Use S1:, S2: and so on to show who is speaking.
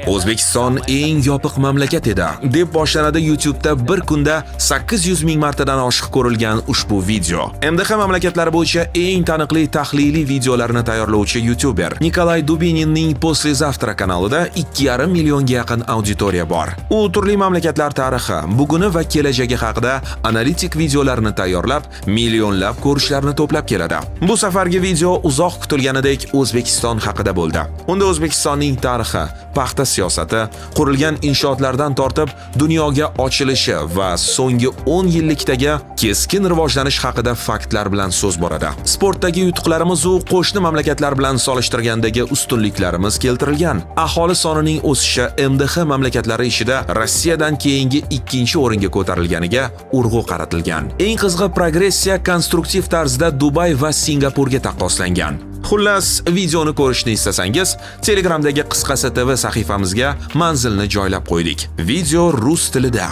S1: O'zbekiston eng yopiq mamlakat edi deb boshlanadi YouTube'da bir kunda 800 ming martadan oshiq ko'rilgan ushbu video. MDH mamlakatlari bo'yicha eng taniqli tahliliy videolarni tayyorlovchi YouTuber Nikolay Dubininning Послезавтра kanalida 2,5 millionga yaqin auditoriya bor. U turli mamlakatlar tarixi, buguni va kelajagi haqida analitik videolarni tayyorlab, millionlab ko'rishlarni to'plab keladi. Bu safargi video uzoq kutilganidek O'zbekiston haqida bo'ldi. Unda O'zbekistonning tarixi, paxta siyosati, qurilgan inshootlardan tortib dunyoga ochilishi va so'nggi 10 yillikdagi keskin rivojlanish haqida faktlar bilan so'z boradi. Sportdagi yutuqlarimiz u qo'shni mamlakatlar bilan solishtirgandagi ustunliklarimiz keltirilgan. Aholi sonining o'sishi MDH mamlakatlari ishida Rossiyadan keyingi 2-o'ringa ko'tarilganiga urg'u qaratilgan. Eng qizg'in progressiya konstruktiv tarzda Dubay va Singapurga taqqoslangan. Xullas, videoni ko'rishni istasangiz, Telegramdagi Qisqasi TV sahifamizga manzilni joylab qo'ydik. Video rus tilida.